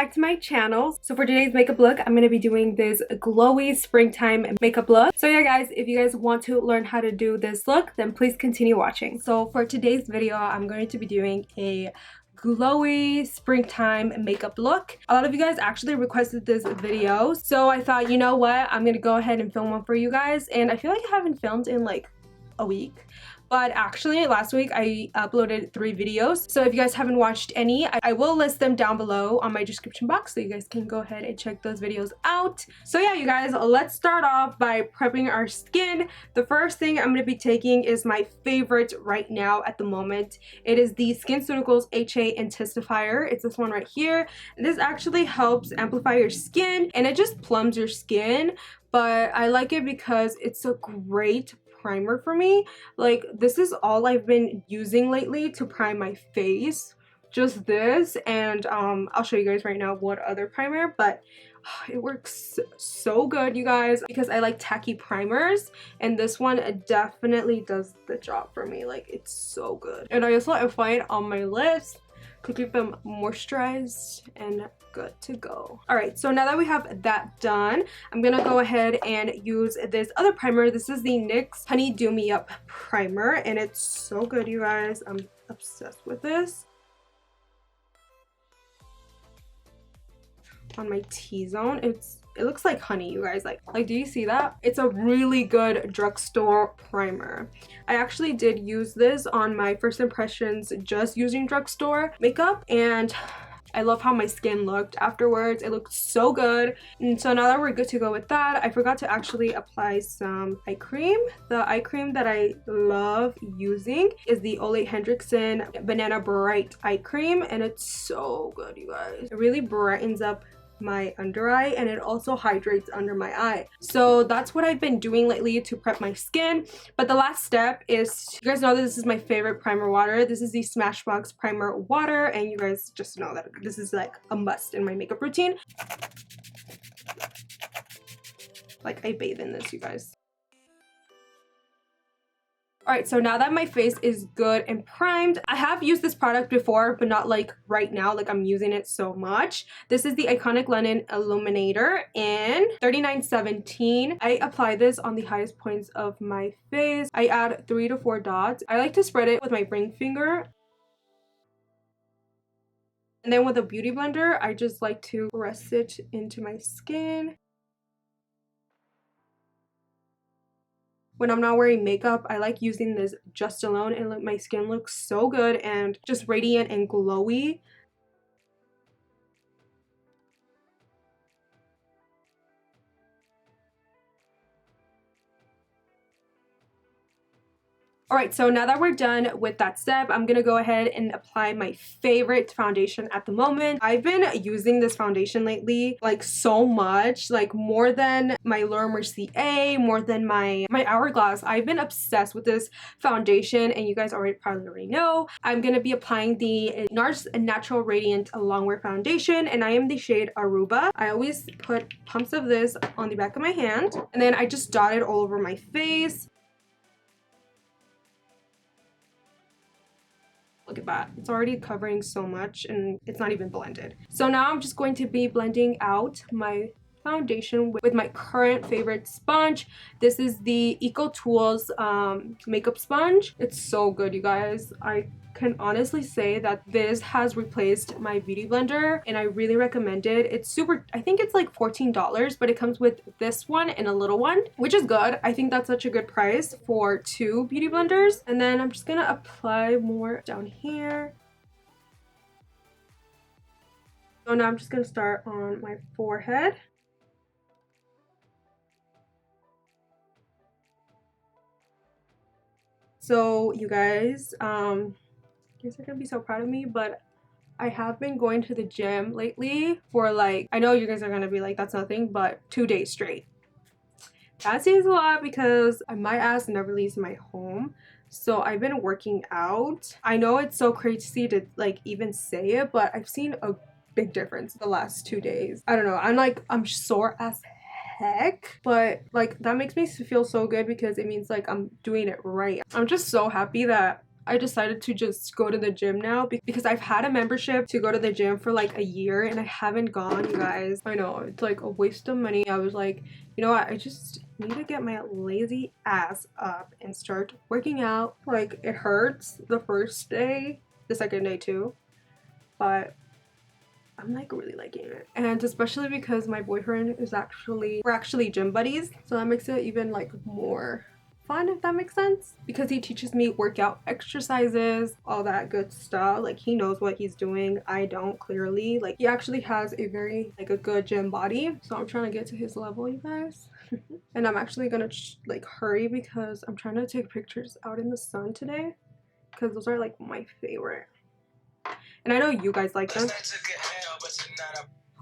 back to my channel. So for today's makeup look, I'm going to be doing this glowy springtime makeup look. So yeah guys, if you guys want to learn how to do this look, then please continue watching. So for today's video, I'm going to be doing a glowy springtime makeup look. A lot of you guys actually requested this video, so I thought, you know what, I'm gonna go ahead and film one for you guys. And I feel like I haven't filmed in like a week, but actually last week I uploaded 3 videos, so if you guys haven't watched any, I will list them down below on my description box so you guys can go ahead and check those videos out. So yeah, you guys, let's start off by prepping our skin. The first thing I'm going to be taking is my favorite right now at the moment. It is the SkinCeuticals HA Intensifier. It's this one right here. This actually helps amplify your skin and it just plumps your skin, but I like it because it's a great primer for me. Like, this is all I've been using lately to prime my face, just this, and I'll show you guys right now what other primer, but it works so good, you guys, because I like tacky primers, and this one definitely does the job for me. Like, it's so good. And I also apply it on my lips to keep them moisturized and good to go. All right, so now that we have that done, I'm gonna go ahead and use this other primer. This is the NYX Honey Do Me Up primer, and it's so good, you guys. I'm obsessed with this. On my T-zone, it looks like honey, you guys. Like do you see that? It's a really good drugstore primer. I actually did use this on my first impressions just using drugstore makeup, and I love how my skin looked afterwards. It looked so good. And so now that we're good to go with that, I forgot to actually apply some eye cream. The eye cream that I love using is the Ole Henriksen Banana Bright Eye Cream, and it's so good, you guys. It really brightens up my under eye, and it also hydrates under my eye. So that's what I've been doing lately to prep my skin. But the last step is, you guys know that this is my favorite primer water. This is the Smashbox primer water, and you guys just know that this is like a must in my makeup routine. Like, I bathe in this, you guys. Alright, so now that my face is good and primed, I have used this product before, but not like right now, like I'm using it so much. This is the Iconic Linen Illuminator in 3917. I apply this on the highest points of my face. I add 3 to 4 dots. I like to spread it with my ring finger. And then with a beauty blender, I just like to press it into my skin. When I'm not wearing makeup, I like using this just alone, and my skin looks so good and just radiant and glowy. Alright, so now that we're done with that step, I'm gonna go ahead and apply my favorite foundation at the moment. I've been using this foundation lately, like so much, like more than my Laura Mercier, more than my Hourglass. I've been obsessed with this foundation, and you guys probably already know. I'm gonna be applying the NARS Natural Radiant Longwear Foundation, and I am the shade Aruba. I always put pumps of this on the back of my hand, and then I just dot it all over my face. Look at that. It's already covering so much and it's not even blended. So now I'm just going to be blending out my foundation with my current favorite sponge. This is the EcoTools makeup sponge. It's so good, you guys. I can honestly say that this has replaced my beauty blender, and I really recommend it. It's super, I think it's like $14, but it comes with this one and a little one, which is good. I think that's such a good price for 2 beauty blenders. And then I'm just gonna apply more down here. So now I'm just gonna start on my forehead. So you guys, you guys are gonna be so proud of me, but I have been going to the gym lately for like, I know you guys are gonna be like, that's nothing, but 2 days straight. That seems a lot because my ass never leaves my home. So I've been working out. I know it's so crazy to like even say it, but I've seen a big difference the last 2 days. I don't know, I'm sore as heck, but like that makes me feel so good because it means like I'm doing it right. I'm just so happy that I decided to just go to the gym now because I've had a membership to go to the gym for like a year and I haven't gone, you guys. I know, it's like a waste of money. I was like, you know what, I just need to get my lazy ass up and start working out. Like, it hurts the first day, the second day too, but I'm like really liking it. And especially because my boyfriend is we're actually gym buddies, so that makes it even like more fun, if that makes sense, because he teaches me workout exercises, all that good stuff. Like, he knows what he's doing. I don't, clearly. Like, he actually has a very like a good gym body, so I'm trying to get to his level, you guys. And I'm actually gonna like hurry because I'm trying to take pictures out in the sun today, because those are like my favorite, and I know you guys like them.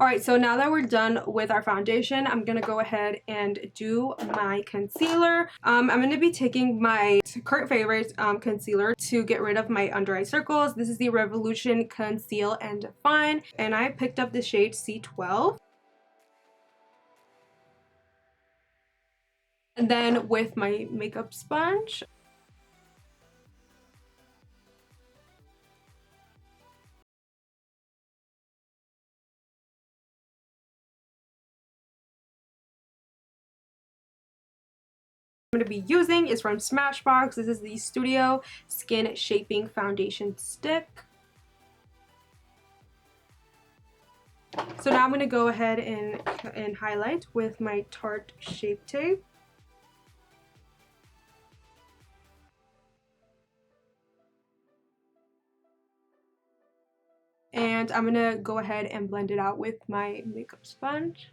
Alright, so now that we're done with our foundation, I'm gonna go ahead and do my concealer. I'm gonna be taking my current favorite concealer to get rid of my under eye circles. This is the Revolution Conceal and Define, and I picked up the shade C12. And then with my makeup sponge, I'm going to be using is from Smashbox. This is the Studio Skin Shaping Foundation Stick. So now I'm going to go ahead and highlight with my Tarte Shape Tape. And I'm going to go ahead and blend it out with my makeup sponge.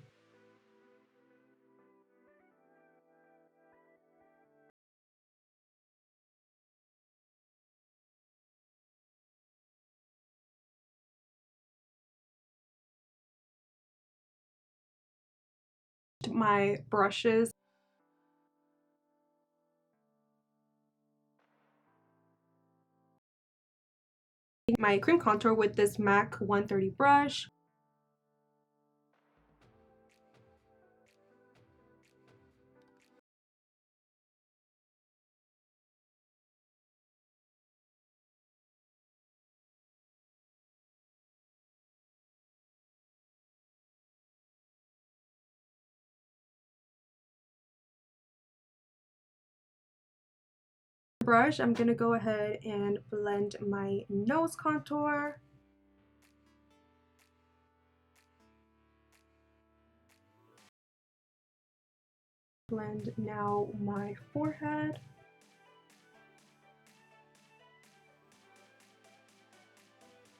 My brushes. My cream contour with this MAC 130 brush. Brush, I'm gonna go ahead and blend my nose contour. Blend now my forehead.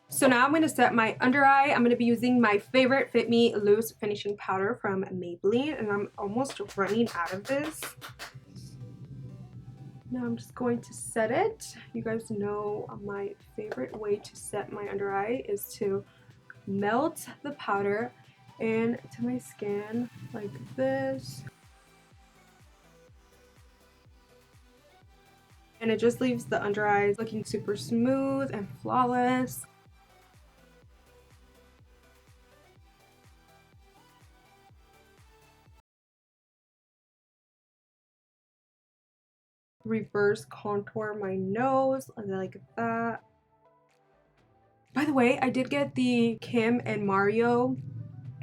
So now I'm going to set my under eye. I'm going to be using my favorite Fit Me Loose Finishing Powder from Maybelline, and I'm almost running out of this. Now I'm just going to set it. You guys know my favorite way to set my under eye is to melt the powder into my skin like this. And it just leaves the under eyes looking super smooth and flawless. Reverse contour my nose like that. By the way, I did get the Kim and Mario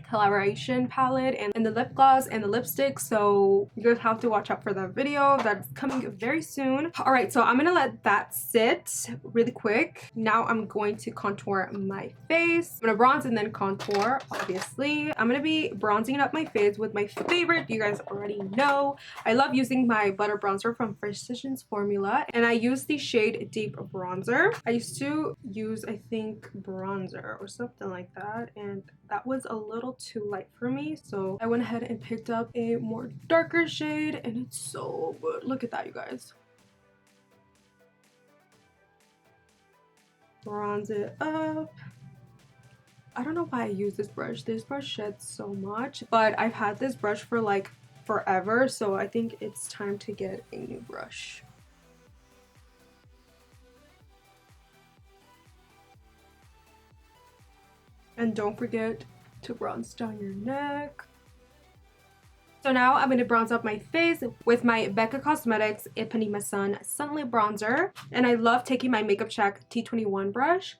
collaboration palette and the lip gloss and the lipstick, so you guys have to watch out for that video that's coming very soon. All right, so I'm gonna let that sit really quick. Now I'm going to contour my face. I'm gonna bronze and then contour, obviously. I'm gonna be bronzing up my face with my favorite, you guys already know, I love using my butter bronzer from Precision's Formula, and I use the shade Deep Bronzer. I used to use, I think, bronzer or something like that, and that was a little too light for me, so I went ahead and picked up a more darker shade, and it's so good. Look at that, you guys. Bronze it up. I don't know why I use this brush. This brush sheds so much, but I've had this brush for like forever, so I think it's time to get a new brush. And don't forget to bronze down your neck. So now I'm going to bronze up my face with my Becca Cosmetics Ipanema Sun Sunlit Bronzer. And I love taking my Makeup Shack T21 brush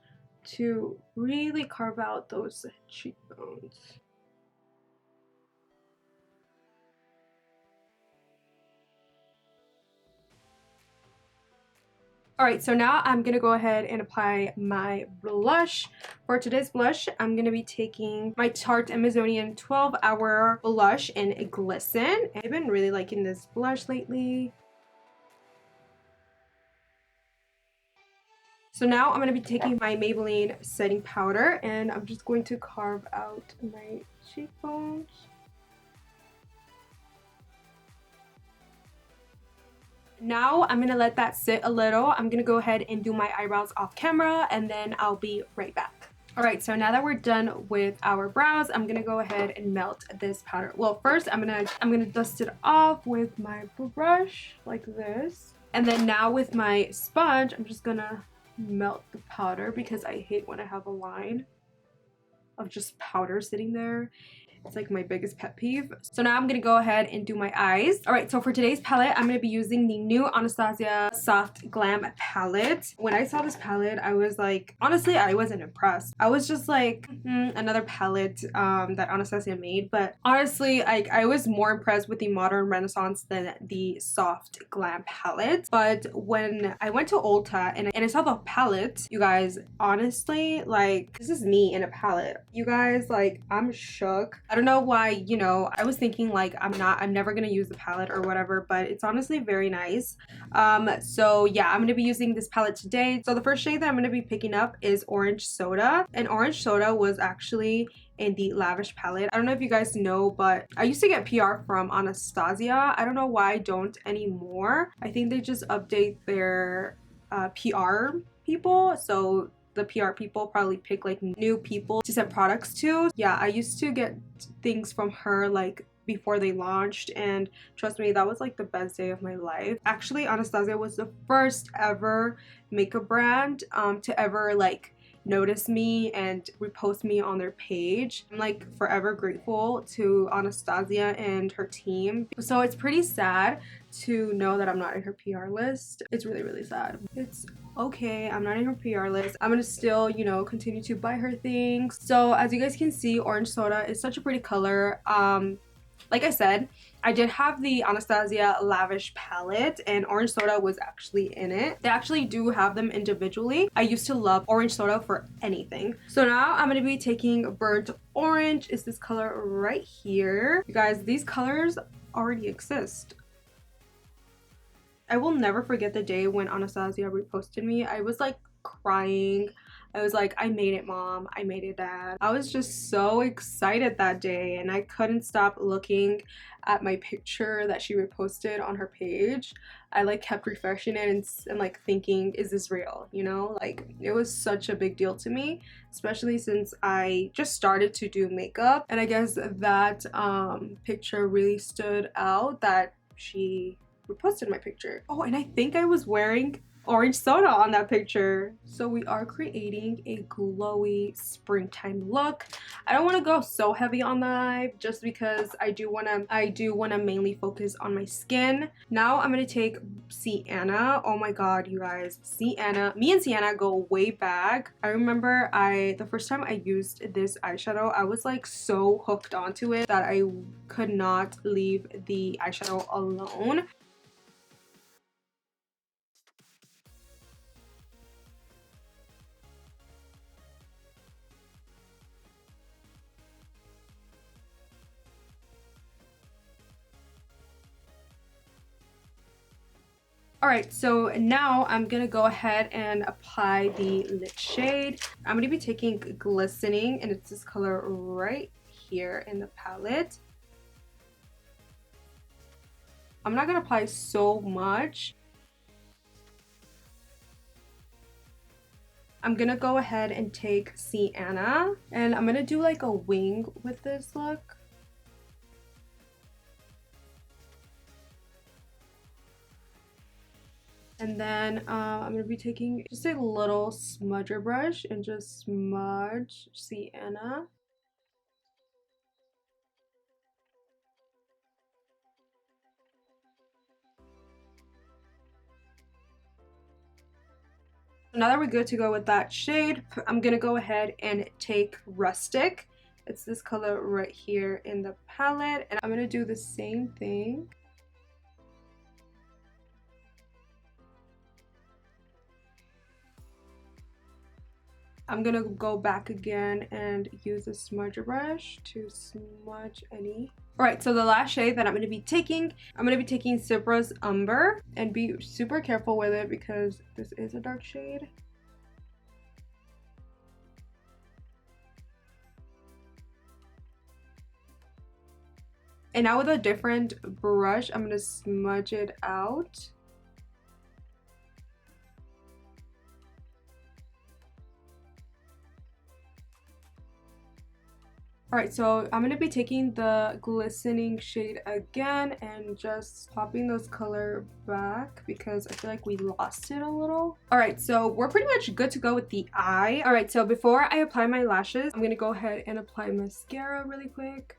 to really carve out those cheekbones. Alright, so now I'm going to go ahead and apply my blush. For today's blush, I'm going to be taking my Tarte Amazonian 12-Hour Blush in Glisten. I've been really liking this blush lately. So now I'm going to be taking my Maybelline setting powder and I'm just going to carve out my cheekbones. Now I'm going to let that sit a little. I'm going to go ahead and do my eyebrows off camera and then I'll be right back. Alright, so now that we're done with our brows, I'm going to go ahead and melt this powder. Well, first I'm going to dust it off with my brush like this. And then now with my sponge, I'm just going to melt the powder because I hate when I have a line of just powder sitting there. It's like my biggest pet peeve. So now I'm going to go ahead and do my eyes. Alright, so for today's palette, I'm going to be using the new Anastasia Soft Glam palette. When I saw this palette, I was like, honestly, I wasn't impressed. I was just like, another palette that Anastasia made. But honestly, I was more impressed with the Modern Renaissance than the Soft Glam palette. But when I went to Ulta and I saw the palette, you guys, honestly, like, this is me in a palette. You guys, like, I'm shook. I don't know why, you know, I was thinking like I'm never gonna use the palette or whatever, but it's honestly very nice. So yeah, I'm gonna be using this palette today. So the first shade that I'm gonna be picking up is Orange Soda, and Orange Soda was actually in the Lavish palette. I don't know if you guys know, but I used to get PR from Anastasia. I don't know why I don't anymore. I think they just update their PR people, so the PR people probably pick like new people to send products to. Yeah, I used to get things from her like before they launched, and trust me, that was like the best day of my life. Actually, Anastasia was the first ever makeup brand to ever like notice me and repost me on their page. I'm like forever grateful to Anastasia and her team. So it's pretty sad to know that I'm not in her PR list. It's really, really sad. It's okay, I'm not in her PR list. I'm gonna still, you know, continue to buy her things. So as you guys can see, Orange Soda is such a pretty color. Like I said, I did have the Anastasia Lavish palette and Orange Soda was actually in it. They actually do have them individually. I used to love Orange Soda for anything. So now I'm going to be taking Burnt Orange. Is this color right here. You guys, these colors already exist. I will never forget the day when Anastasia reposted me. I was like crying. I was like, I made it, mom. I made it, dad. I was just so excited that day and I couldn't stop looking at my picture that she reposted on her page. I like kept refreshing it and like thinking, is this real? You know, like it was such a big deal to me, especially since I just started to do makeup. And I guess that picture really stood out that she reposted my picture. Oh, and I think I was wearing Orange Soda on that picture. So we are creating a glowy springtime look. I don't want to go so heavy on the eye just because I do want to mainly focus on my skin. Now I'm going to take Sienna. Oh my god, you guys, Sienna. Me and Sienna go way back. I remember the first time I used this eyeshadow, I was like so hooked onto it that I could not leave the eyeshadow alone. Alright, so now I'm going to go ahead and apply the lid shade. I'm going to be taking Glistening, and it's this color right here in the palette. I'm not going to apply so much. I'm going to go ahead and take Sienna, and I'm going to do like a wing with this look. And then I'm going to be taking just a little smudger brush and just smudge Sienna. So now that we're good to go with that shade, I'm gonna go ahead and take Rustic. It's this color right here in the palette, and I'm gonna do the same thing. I'm gonna go back again and use a smudger brush to smudge any. Alright, so the last shade that I'm gonna be taking Cyprus Umber, and be super careful with it because this is a dark shade. And now with a different brush, I'm gonna smudge it out. Alright, so I'm going to be taking the glistening shade again and just popping those color back because I feel like we lost it a little. Alright, so we're pretty much good to go with the eye. Alright, so before I apply my lashes, I'm going to go ahead and apply mascara really quick.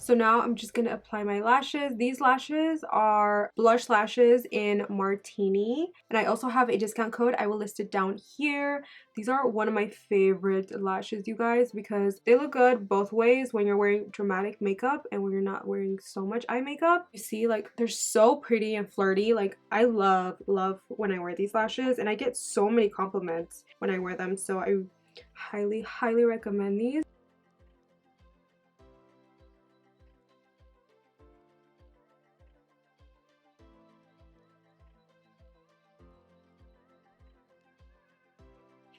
So now I'm just gonna apply my lashes. These lashes are blush lashes in Martini, and I also have a discount code. I will list it down here. These are one of my favorite lashes, you guys, because they look good both ways when you're wearing dramatic makeup and when you're not wearing so much eye makeup. You see, like, they're so pretty and flirty. Like, I love when I wear these lashes, and I get so many compliments when I wear them, so I highly recommend these.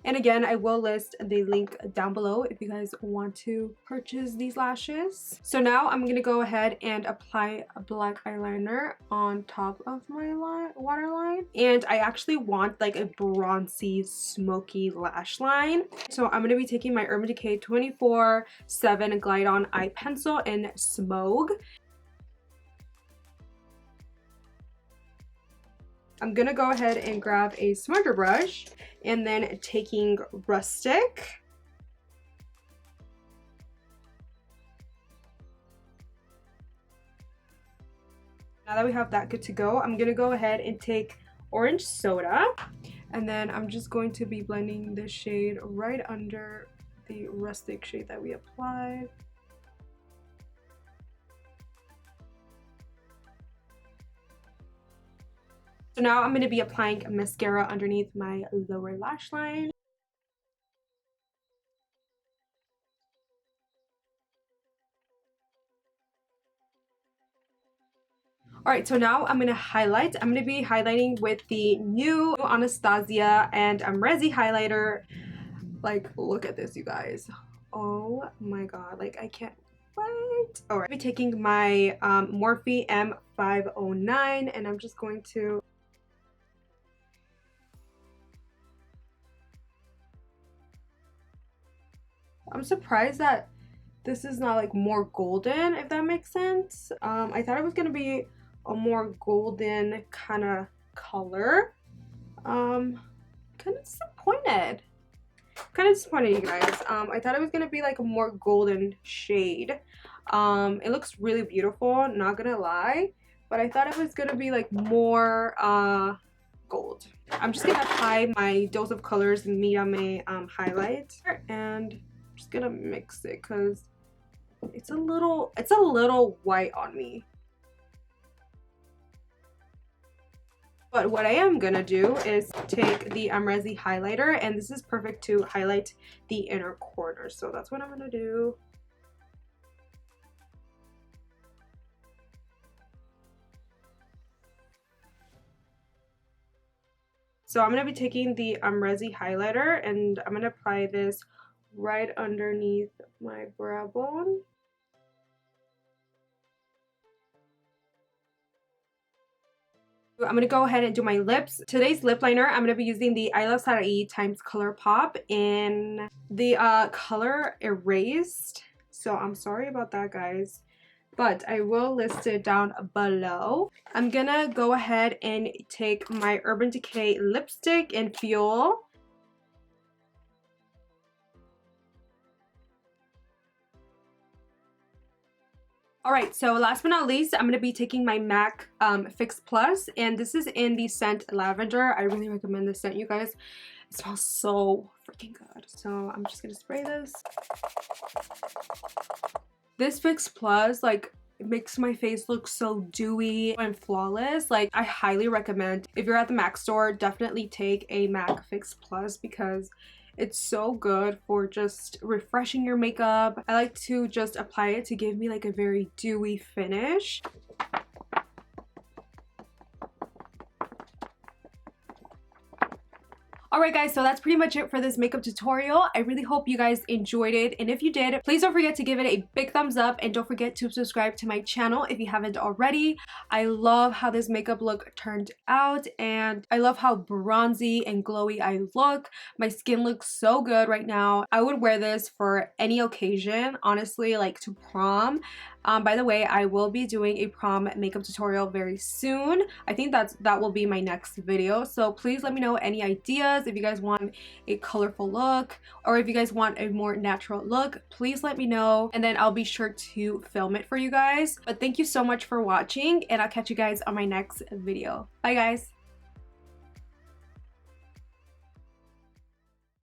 And again, I will list the link down below if you guys want to purchase these lashes. So now I'm going to go ahead and apply a black eyeliner on top of my waterline. And I actually want like a bronzy, smoky lash line. So I'm going to be taking my Urban Decay 24/7 Glide On Eye Pencil in Smoke. I'm gonna go ahead and grab a smudger brush and then taking Rustic. Now that we have that good to go, I'm gonna go ahead and take Orange Soda, and then I'm just going to be blending this shade right under the Rustic shade that we applied. So now I'm going to be applying mascara underneath my lower lash line. Alright, so now I'm going to highlight. I'm going to be highlighting with the new Anastasia and Resi highlighter. Like, look at this, you guys. Oh my god, like, I can't wait. Alright, I'll be taking my Morphe M509, and I'm just going to... I'm surprised that this is not like more golden, if that makes sense. I thought it was gonna be a more golden kind of color. Kind of disappointed. You guys. I thought it was gonna be like a more golden shade. It looks really beautiful, not gonna lie, but I thought it was gonna be like more gold. I'm just gonna apply my Dose of Colors Miyame highlight, and I'm just gonna mix it because it's a little white on me. But what I am gonna do is take the Resi highlighter, and this is perfect to highlight the inner corner. So that's what I'm gonna do. So I'm gonna be taking the Resi highlighter, and I'm gonna apply this right underneath my brow bone. I'm going to go ahead and do my lips. Today's lip liner, I'm going to be using the I Love Sarahiiy times Color Pop in the color Erased. So I'm sorry about that, guys, but I will list it down below. I'm going to go ahead and take my Urban Decay lipstick in Fuel. Alright, so last but not least, I'm going to be taking my MAC Fix Plus, and this is in the scent Lavender. I really recommend this scent, you guys. It smells so freaking good. So I'm just going to spray this. This Fix Plus, like, it makes my face look so dewy and flawless. Like, I highly recommend, if you're at the MAC store, definitely take a MAC Fix Plus because it's so good for just refreshing your makeup. I like to just apply it to give me like a very dewy finish. Alright guys, so that's pretty much it for this makeup tutorial. I really hope you guys enjoyed it, and if you did, please don't forget to give it a big thumbs up and don't forget to subscribe to my channel if you haven't already. I love how this makeup look turned out, and I love how bronzy and glowy I look. My skin looks so good right now. I would wear this for any occasion, honestly, like to prom. By the way, I will be doing a prom makeup tutorial very soon. I think that will be my next video, so please let me know any ideas. If you guys want a colorful look or if you guys want a more natural look, please let me know and then I'll be sure to film it for you guys. But thank you so much for watching, and I'll catch you guys on my next video. Bye guys.